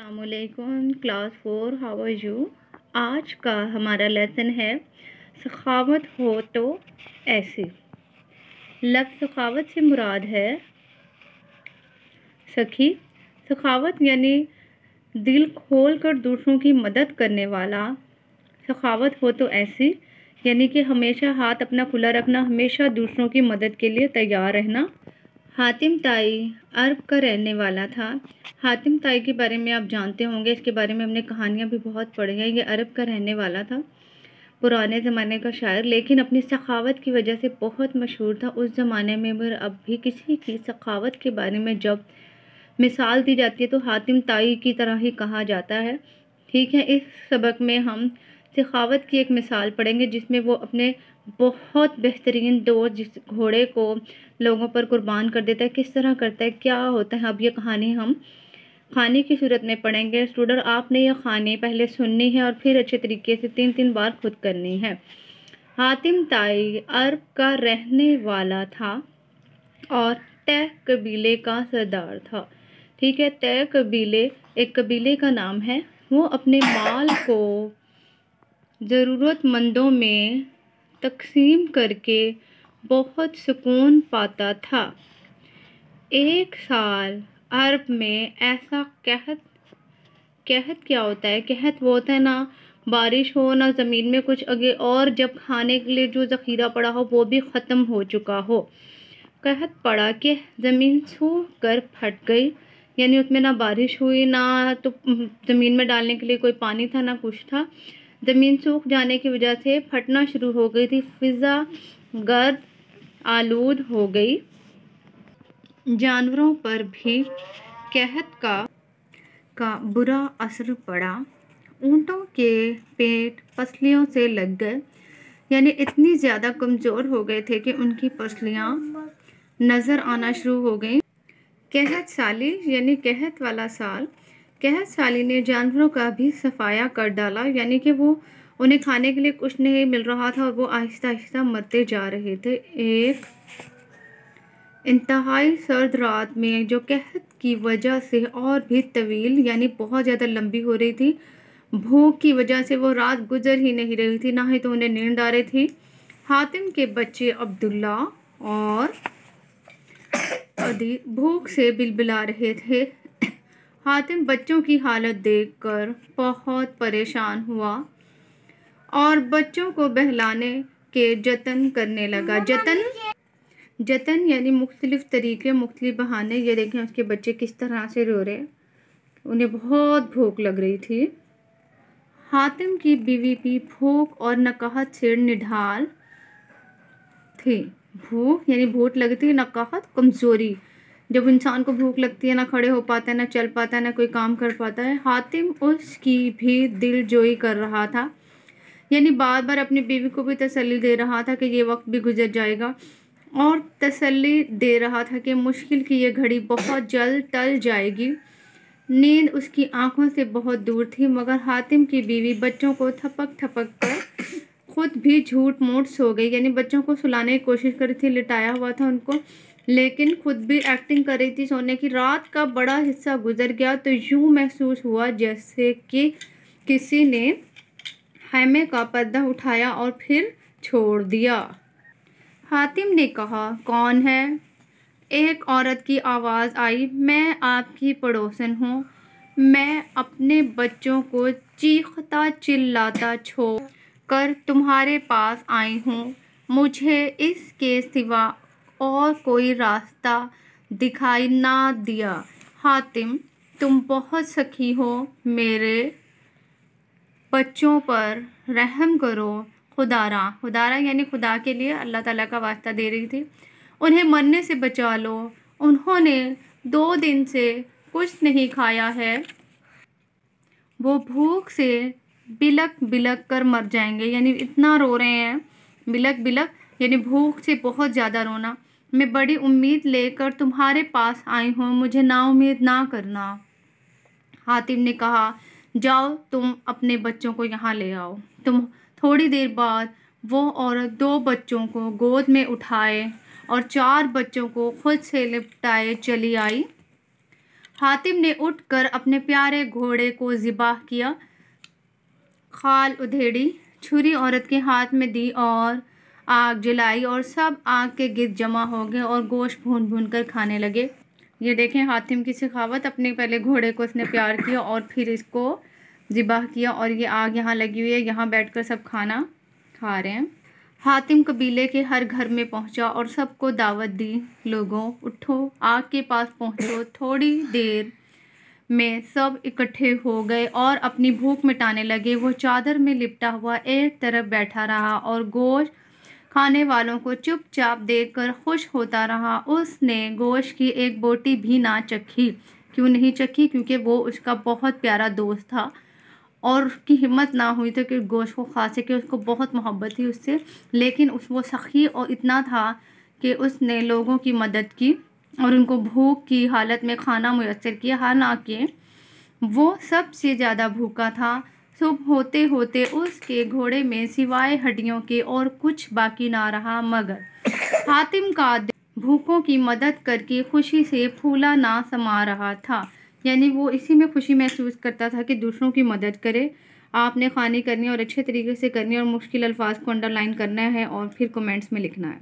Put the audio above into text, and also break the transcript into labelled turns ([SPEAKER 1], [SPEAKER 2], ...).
[SPEAKER 1] अस्सलामुअलैकुम class 4 how are you. आज का हमारा लेसन है सखावत हो तो ऐसी। लफ्ज़ सखावत से मुराद है सखी। सखावत यानी दिल खोल कर दूसरों की मदद करने वाला। सखावत हो तो ऐसी यानी कि हमेशा हाथ अपना खुला रखना, हमेशा दूसरों की मदद के लिए तैयार रहना। हातिम ताई अरब का रहने वाला था। हातिम ताई के बारे में आप जानते होंगे, इसके बारे में हमने कहानियाँ भी बहुत पढ़ी हैं। ये अरब का रहने वाला था, पुराने ज़माने का शायर, लेकिन अपनी सखावत की वजह से बहुत मशहूर था उस ज़माने में। मगर अब भी किसी की सखावत के बारे में जब मिसाल दी जाती है तो हातिम ताई की तरह ही कहा जाता है। ठीक है, इस सबक में हम सखावत की एक मिसाल पढ़ेंगे जिसमें वो अपने बहुत बेहतरीन दोस्त जिस घोड़े को लोगों पर कुर्बान कर देता है, किस तरह करता है, क्या होता है। अब ये कहानी हम खाने की सूरत में पढ़ेंगे। स्टूडेंट, आपने यह कहानी पहले सुननी है और फिर अच्छे तरीके से 3-3 बार खुद करनी है। हातिम ताई अरब का रहने वाला था और तय कबीले का सरदार था। ठीक है, तय कबीले एक कबीले का नाम है। वो अपने माल को ज़रूरतमंदों में तकसीम करके बहुत सुकून पाता था। एक साल अरब में ऐसा कहत क्या होता है, कहत वो होता है ना बारिश हो ना ज़मीन में कुछ अगे, और जब खाने के लिए जो ज़ख़ीरा पड़ा हो वो भी ख़त्म हो चुका हो। कहत पड़ा कि ज़मीन सूख कर फट गई, यानी उसमें ना बारिश हुई ना तो ज़मीन में डालने के लिए कोई पानी था ना कुछ था। ज़मीन सूख जाने की वजह से फटना शुरू हो गई थी, फ़िज़ा गर्द आलूद हो गई। जानवरों पर भी कहत का बुरा असर पड़ा। ऊँटों के पेट पसलियों से लग गए, यानी इतनी ज़्यादा कमज़ोर हो गए थे कि उनकी पसलियाँ नज़र आना शुरू हो गई। कहत साली यानी कहत वाला साल, कहत साली ने जानवरों का भी सफाया कर डाला, यानी कि वो उन्हें खाने के लिए कुछ नहीं मिल रहा था और वो आहिस्ता आहिस्ता मरते जा रहे थे। एक इंतहाई सर्द रात में जो कहत की वजह से और भी तवील यानी बहुत ज़्यादा लंबी हो रही थी, भूख की वजह से वो रात गुजर ही नहीं रही थी, ना ही तो उन्हें नींद आ रही थी। हातिम के बच्चे अब्दुल्ला और अदी भूख से बिलबिला रहे थे। हातिम बच्चों की हालत देखकर बहुत परेशान हुआ और बच्चों को बहलाने के जतन करने लगा। जतन यानी मुख्तलिफ तरीके, मुख्तलिफ बहाने। ये देखें उसके बच्चे किस तरह से रो रहे, उन्हें बहुत भूख लग रही थी। हातिम की बीवी भी भूख और नकाहत से निढाल थी। भूख यानी भूख लगती, नकाहत कमज़ोरी। जब इंसान को भूख लगती है ना खड़े हो पाता है, ना चल पाता है, ना कोई काम कर पाता है। हातिम उसकी भी दिल जोई कर रहा था, यानी बार बार अपनी बीवी को भी तसल्ली दे रहा था कि ये वक्त भी गुजर जाएगा और तसल्ली दे रहा था कि मुश्किल की ये घड़ी बहुत जल्द टल जाएगी। नींद उसकी आंखों से बहुत दूर थी, मगर हातिम की बीवी बच्चों को थपक थपक कर खुद भी झूठ मूठ सो गई, यानी बच्चों को सुलाने की कोशिश कर रही थी, लिटाया हुआ था उनको, लेकिन खुद भी एक्टिंग कर रही थी सोने की। रात का बड़ा हिस्सा गुजर गया तो यूं महसूस हुआ जैसे कि किसी ने खैमे का पर्दा उठाया और फिर छोड़ दिया। हातिम ने कहा, कौन है? एक औरत की आवाज़ आई। मैं आपकी पड़ोसन हूँ। मैं अपने बच्चों को चीखता चिल्लाता छोड़ कर तुम्हारे पास आई हूँ। मुझे इसके सिवा और कोई रास्ता दिखाई ना दिया। हातिम, तुम बहुत सखी हो, मेरे बच्चों पर रहम करो। खुदारा यानी खुदा के लिए अल्लाह ताला का वास्ता दे रही थी, उन्हें मरने से बचा लो। उन्होंने 2 दिन से कुछ नहीं खाया है, वो भूख से बिलक बिलक कर मर जाएंगे, यानी इतना रो रहे हैं। बिलक बिलक यानी भूख से बहुत ज़्यादा रोना। मैं बड़ी उम्मीद लेकर तुम्हारे पास आई हूँ, मुझे नाउम्मीद ना करना। हातिम ने कहा, जाओ तुम अपने बच्चों को यहाँ ले आओ। तुम थोड़ी देर बाद वो औरत 2 बच्चों को गोद में उठाए और 4 बच्चों को खुद से लिपटाए चली आई। हातिम ने उठकर अपने प्यारे घोड़े को ज़िबाह किया, खाल उधेड़ी, छुरी औरत के हाथ में दी और आग जलाई और सब आग के गिर्द जमा हो गए और गोश्त भून भून कर खाने लगे। ये देखें हातिम की सखावत, अपने पहले घोड़े को उसने प्यार किया और फिर इसको ज़िबाह किया और ये आग यहाँ लगी हुई है, यहाँ बैठकर सब खाना खा रहे हैं। हातिम कबीले के हर घर में पहुंचा और सबको दावत दी, लोगों उठो, आग के पास पहुंचो। थोड़ी देर में सब इकट्ठे हो गए और अपनी भूख मिटाने लगे। वो चादर में लिपटा हुआ एक तरफ बैठा रहा और गोश्त खाने वालों को चुपचाप देखकर खुश होता रहा। उसने गोश्त की एक बोटी भी ना चखी। क्यों नहीं चखी? क्योंकि वो उसका बहुत प्यारा दोस्त था और उसकी हिम्मत ना हुई तो कि गोश्त को खा सके। उसको बहुत मोहब्बत थी उससे, लेकिन वो सखी और इतना था कि उसने लोगों की मदद की और उनको भूख की हालत में खाना मुयस्सर किया। हालांकि वो सबसे ज़्यादा भूखा था। सुबह होते होते उसके घोड़े में सिवाय हड्डियों के और कुछ बाकी ना रहा, मगर हातिम का दिल भूखों की मदद करके खुशी से फूला ना समा रहा था। यानी वो इसी में खुशी महसूस करता था कि दूसरों की मदद करे। आपने खानी करनी और अच्छे तरीके से करनी और मुश्किल अल्फाज को अंडरलाइन करना है और फिर कमेंट्स में लिखना है।